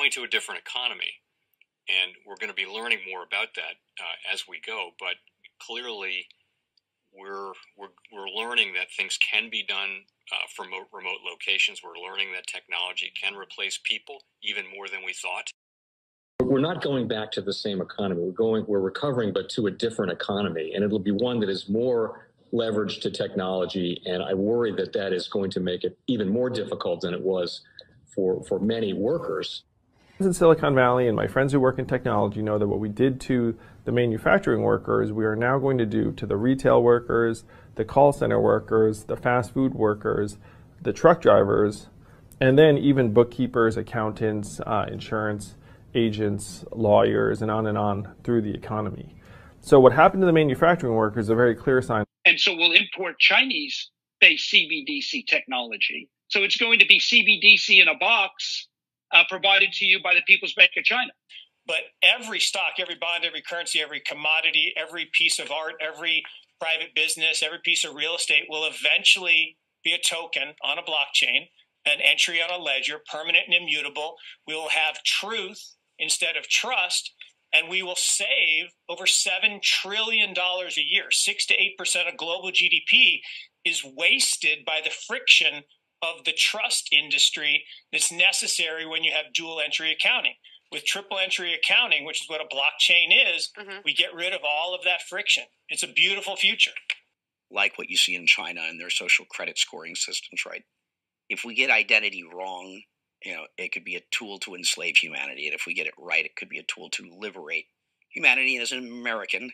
going to a different economy, and we're going to be learning more about that as we go. But clearly, we're learning that things can be done from remote locations. We're learning that technology can replace people even more than we thought. We're not going back to the same economy. We're recovering, but to a different economy, and it'll be one that is more leveraged to technology. And I worry that that is going to make it even more difficult than it was for many workers. In Silicon Valley, and my friends who work in technology know that what we did to the manufacturing workers, we are now going to do to the retail workers, the call center workers, the fast food workers, the truck drivers, and then even bookkeepers, accountants, insurance agents, lawyers, and on through the economy. So what happened to the manufacturing workers is a very clear sign. And so we'll import Chinese-based CBDC technology. So it's going to be CBDC in a box provided to you by the People's Bank of China. But every stock, every bond, every currency, every commodity, every piece of art, every private business, every piece of real estate will eventually be a token on a blockchain, an entry on a ledger, permanent and immutable. We will have truth instead of trust, and we will save over $7 trillion a year. 6 to 8% of global GDP is wasted by the friction of the trust industry that's necessary when you have dual entry accounting. With triple entry accounting, which is what a blockchain is, we get rid of all of that friction. It's a beautiful future. Like what you see in China and their social credit scoring systems, right? If we get identity wrong, it could be a tool to enslave humanity. And if we get it right, it could be a tool to liberate humanity. And as an American,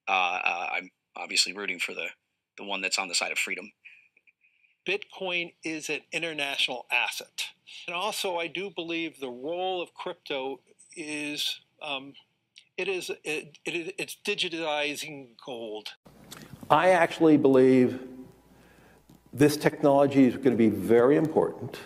I'm obviously rooting for the one that's on the side of freedom. Bitcoin is an international asset. And also, I do believe the role of crypto is, it's digitizing gold. I actually believe this technology is going to be very important.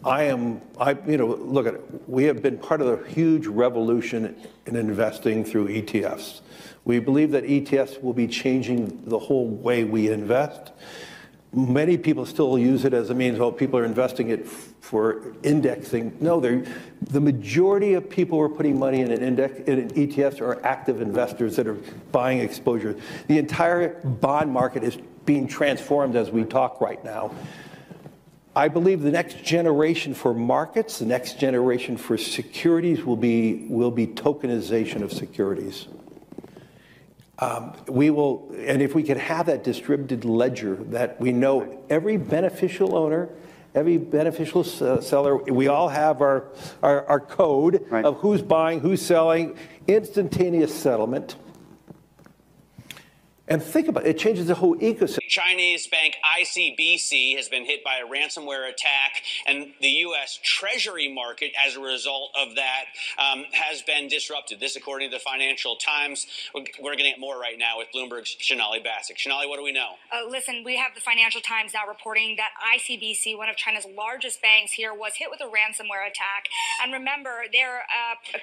Look at it. We have been part of a huge revolution in investing through ETFs. We believe that ETFs will be changing the whole way we invest. Many people still use it as a means, people are investing it for indexing. No, the majority of people who are putting money in in ETFs are active investors that are buying exposure. The entire bond market is being transformed as we talk right now. I believe the next generation for markets, the next generation for securities will be tokenization of securities. And if we could have that distributed ledger that we know every beneficial owner, every beneficial seller, we all have our code of who's buying, who's selling, instantaneous settlement. And think about it, it changes the whole ecosystem. Chinese bank ICBC has been hit by a ransomware attack, and the U.S. Treasury market, as a result of that, has been disrupted. This, according to the Financial Times. We're getting it more right now with Bloomberg's Sonali Basak. Sonali, what do we know? Listen, we have the Financial Times now reporting that ICBC, one of China's largest banks here, was hit with a ransomware attack. And remember, they're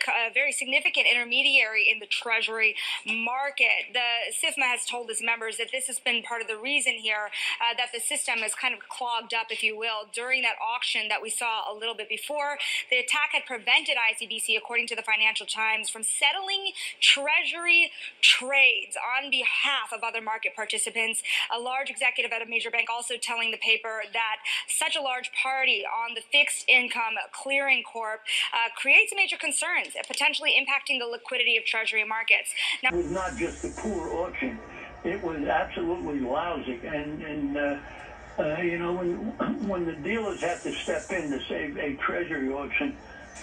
a very significant intermediary in the Treasury market. The SIFMA has told its members that this has been part of the reason here that the system is kind of clogged up, if you will, during that auction that we saw a little bit before. The attack had prevented ICBC, according to the Financial Times, from settling Treasury trades on behalf of other market participants. A large executive at a major bank also telling the paper that such a large party on the fixed income clearing corp creates major concerns, potentially impacting the liquidity of Treasury markets. Now, it was not just a poor auction. It was absolutely lousy, and when the dealers have to step in to save a treasury auction,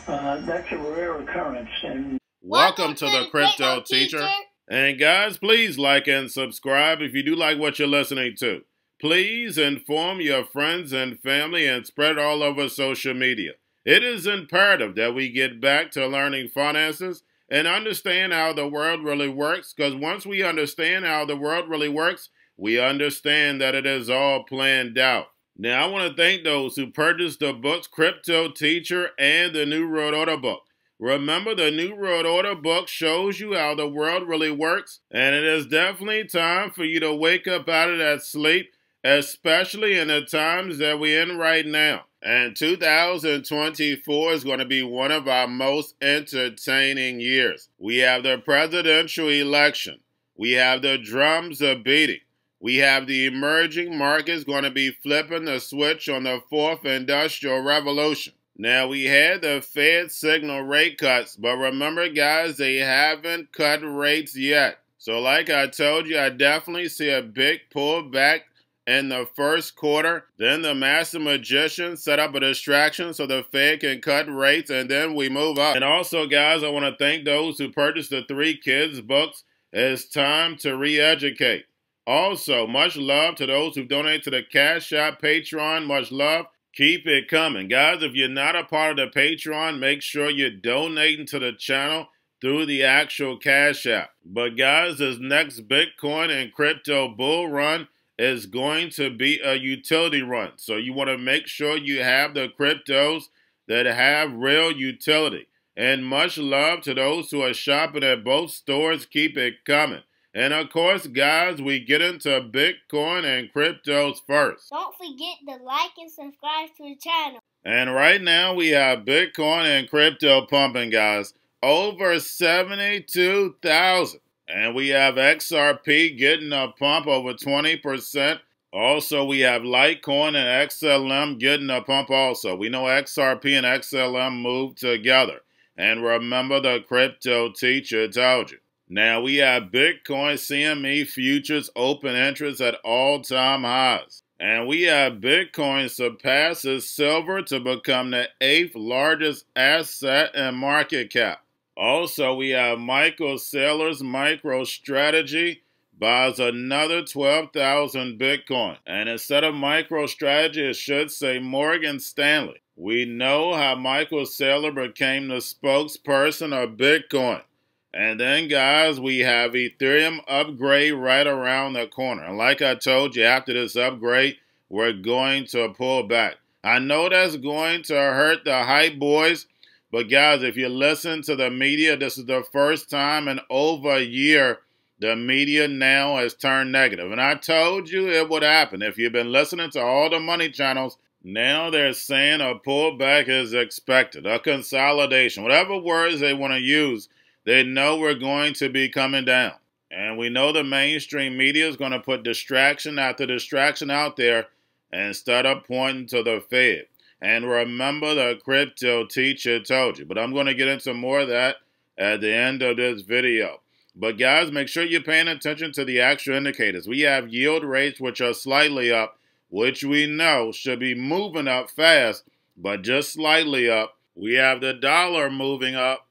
that's a rare occurrence. And welcome to the Crypto Teacher. And guys, please like and subscribe if you do like what you're listening to. Please inform your friends and family and spread it all over social media. It is imperative that we get back to learning finances and understand how the world really works, because once we understand how the world really works, we understand that it is all planned out. Now, I want to thank those who purchased the books Cryptoteacher and the New World Order book. Remember, the New World Order book shows you how the world really works, and it is definitely time for you to wake up out of that sleep, especially in the times that we're in right now. And 2024 is going to be one of our most entertaining years. We have the presidential election. We have the drums are beating. We have the emerging markets going to be flipping the switch on the fourth industrial revolution. Now, we had the Fed signal rate cuts, but remember, guys, they haven't cut rates yet. So like I told you, I definitely see a big pullback in the first quarter. Then the master magician set up a distraction so the Fed can cut rates, and then we move up. And also, guys, I want to thank those who purchased the 3 Kids books. It's time to re-educate. Also, much love to those who donate to the Cash App, Patreon. Much love. Keep it coming. Guys, if you're not a part of the Patreon, make sure you're donating to the channel through the actual Cash App. But guys, this next Bitcoin and crypto bull run is going to be a utility run. So you want to make sure you have the cryptos that have real utility. And much love to those who are shopping at both stores. Keep it coming. And of course, guys, we get into Bitcoin and cryptos first. Don't forget to like and subscribe to the channel. And right now we have Bitcoin and crypto pumping, guys. Over 72,000. And we have XRP getting a pump over 20%. Also, we have Litecoin and XLM getting a pump also. We know XRP and XLM move together. And remember, the crypto teacher told you. Now we have Bitcoin CME futures open interest at all-time highs. And we have Bitcoin surpasses silver to become the 8th largest asset in market cap. Also, we have Saylor Microstrategy buys another 12,000 Bitcoin. And instead of Microstrategy, it should say Morgan Stanley. We know how Saylor became the spokesperson of Bitcoin. And then, guys, we have Ethereum upgrade right around the corner. And like I told you, after this upgrade, we're going to pull back. I know that's going to hurt the hype boys. But, guys, if you listen to the media, this is the first time in over a year the media now has turned negative. And I told you it would happen. If you've been listening to all the money channels, now they're saying a pullback is expected, a consolidation. Whatever words they want to use, they know we're going to be coming down. And we know the mainstream media is going to put distraction after distraction out there and start up pointing to the Fed. And remember, the crypto teacher told you. But I'm going to get into more of that at the end of this video. But guys, make sure you're paying attention to the actual indicators. We have yield rates which are slightly up, which we know should be moving up fast, but just slightly up. We have the dollar moving up.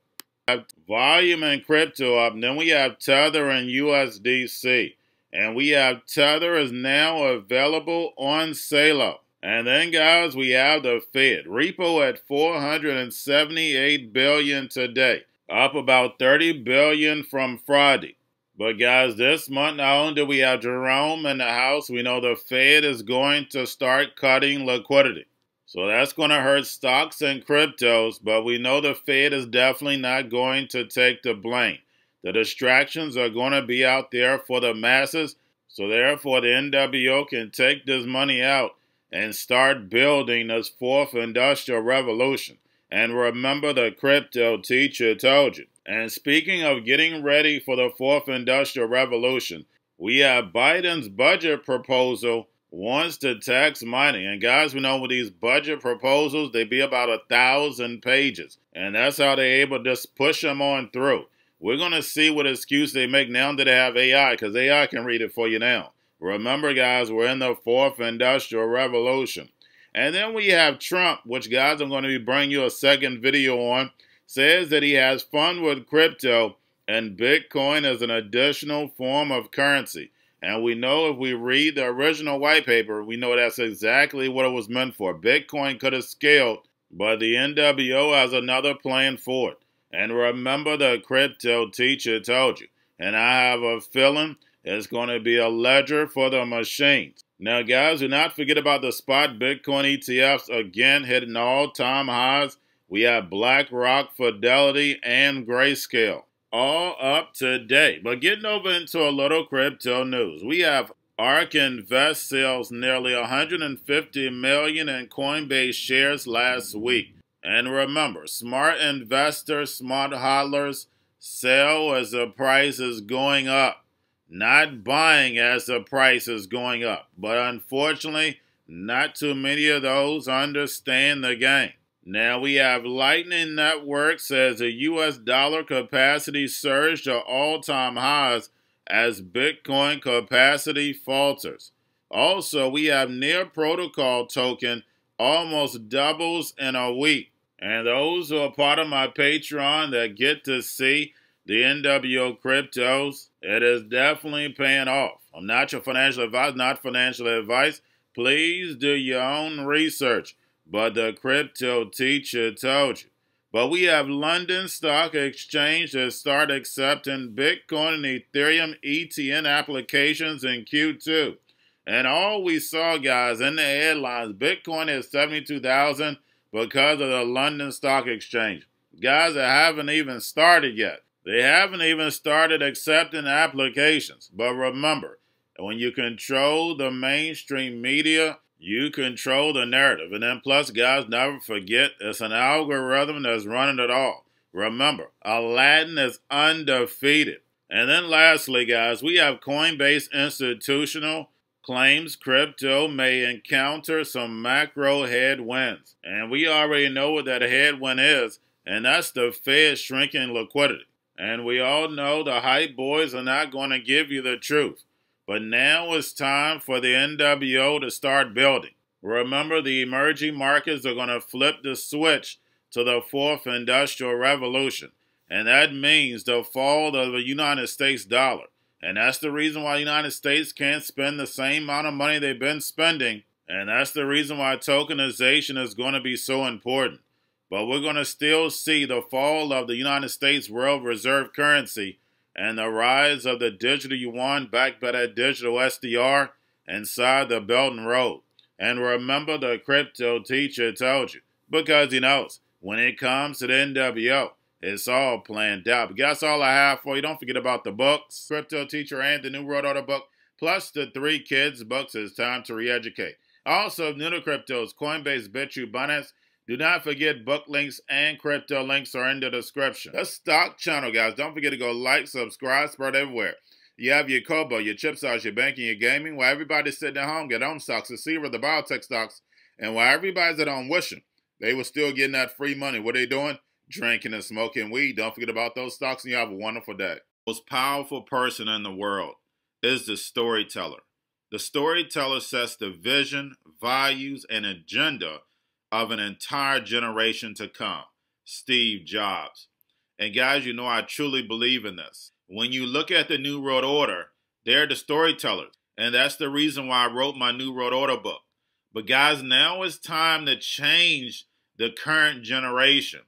Volume and crypto up. And then we have Tether and USDC. And we have Tether is now available on Saylor. And then, guys, we have the Fed. Repo at $478 billion today. Up about $30 billion from Friday. But, guys, this month, not only do we have Jerome in the house, we know the Fed is going to start cutting liquidity. So that's going to hurt stocks and cryptos, but we know the Fed is definitely not going to take the blame. The distractions are going to be out there for the masses, so therefore the NWO can take this money out and start building this fourth industrial revolution. And remember, the crypto teacher told you. And speaking of getting ready for the fourth industrial revolution, we have Biden's budget proposal wants to tax mining. And guys, we know with these budget proposals, they be about 1,000 pages. And that's how they're able to just push them on through. We're going to see what excuse they make now that they have AI, because AI can read it for you now. Remember, guys, we're in the fourth industrial revolution. And then we have Trump, which, guys, I'm going to be bringing you a second video on, says that he has fun with crypto and Bitcoin as an additional form of currency. And we know if we read the original white paper, we know that's exactly what it was meant for. Bitcoin could have scaled, but the NWO has another plan for it. And remember, the crypto teacher told you. And I have a feeling it's going to be a ledger for the machines. Now, guys, do not forget about the spot Bitcoin ETFs, again, hitting all-time highs. We have BlackRock, Fidelity, and Grayscale, all up today. But getting over into a little crypto news, we have ARK Invest sells nearly 150 million in Coinbase shares last week. And remember, smart investors, smart hodlers, sell as the price is going up, not buying as the price is going up. But unfortunately, not too many of those understand the game. Now we have Lightning Network says the US dollar capacity surged to all-time highs as Bitcoin capacity falters. Also, we have Near Protocol token almost doubles in a week. And those who are part of my Patreon that get to see the NWO cryptos, it is definitely paying off. I'm not your financial advisor, not financial advice. Please do your own research. But the crypto teacher told you. But we have London Stock Exchange that start accepting Bitcoin and Ethereum ETN applications in Q2. And all we saw, guys, in the headlines, Bitcoin is 72,000 because of the London Stock Exchange. Guys, they haven't even started yet. They haven't even started accepting applications. But remember, when you control the mainstream media, you control the narrative. And then plus, guys, never forget, it's an algorithm that's running it all. Remember, Aladdin is undefeated. And then lastly, guys, we have Coinbase Institutional claims crypto may encounter some macro headwinds. And we already know what that headwind is, and that's the Fed shrinking liquidity. And we all know the hype boys are not going to give you the truth. But now it's time for the NWO to start building. Remember, the emerging markets are going to flip the switch to the fourth industrial revolution. And that means the fall of the United States dollar. And that's the reason why the United States can't spend the same amount of money they've been spending. And that's the reason why tokenization is going to be so important. But we're going to still see the fall of the United States world reserve currency and the rise of the digital yuan backed by that digital SDR inside the Belt and Road. And remember, the crypto teacher told you, because he knows when it comes to the NWO, it's all planned out. But that's all I have for you. Don't forget about the books, Crypto Teacher and the New World Order book, plus the 3 kids books. It's time to re-educate. Also, new to cryptos, Coinbase, Bitrue, Binance. Do not forget book links and crypto links are in the description. The stock channel, guys. Don't forget to go like, subscribe, spread everywhere. You have your Kobo, your chip stocks, your banking, your gaming. While everybody's sitting at home, get home stocks, the Seaver, the biotech stocks. And while everybody's at home wishing, they were still getting that free money. What are they doing? Drinking and smoking weed. Don't forget about those stocks, and you have a wonderful day. The most powerful person in the world is the storyteller. The storyteller sets the vision, values, and agenda of an entire generation to come. Steve Jobs. And guys, you know I truly believe in this. When you look at the New World Order, they're the storytellers. And that's the reason why I wrote my New World Order book. But guys, now it's time to change the current generation.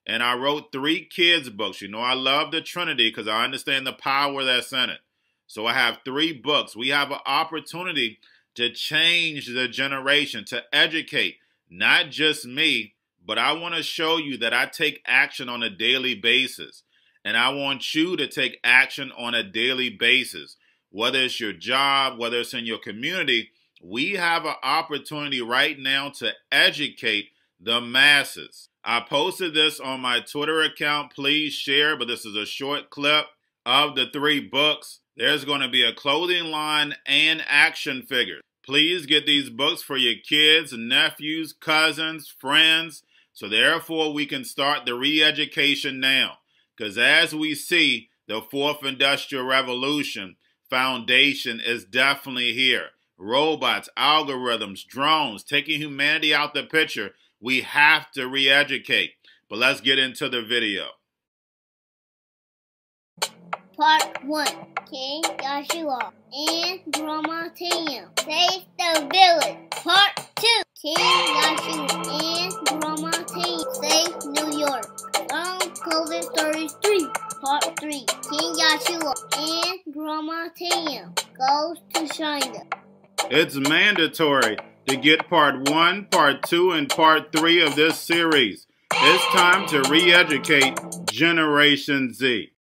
And I wrote 3 kids books. You know I love the Trinity because I understand the power that's in it. So I have 3 books. We have an opportunity to change the generation, to educate. Not just me, but I want to show you that I take action on a daily basis. And I want you to take action on a daily basis. Whether it's your job, whether it's in your community, we have an opportunity right now to educate the masses. I posted this on my Twitter account. Please share, but this is a short clip of the 3 books. There's going to be a clothing line and action figures. Please get these books for your kids, nephews, cousins, friends, so therefore we can start the re-education now. Because as we see, the 4th Industrial Revolution foundation is definitely here. Robots, algorithms, drones, taking humanity out the picture. We have to re-educate. But let's get into the video. Part 1. King Joshua and Grandma Tam save the village. Part 2. King Joshua and Grandma Tam save New York from COVID stories 3. Part 3. King Joshua and Grandma Tam goes to China. It's mandatory to get part 1, part 2, and part 3 of this series. It's time to re-educate Generation Z.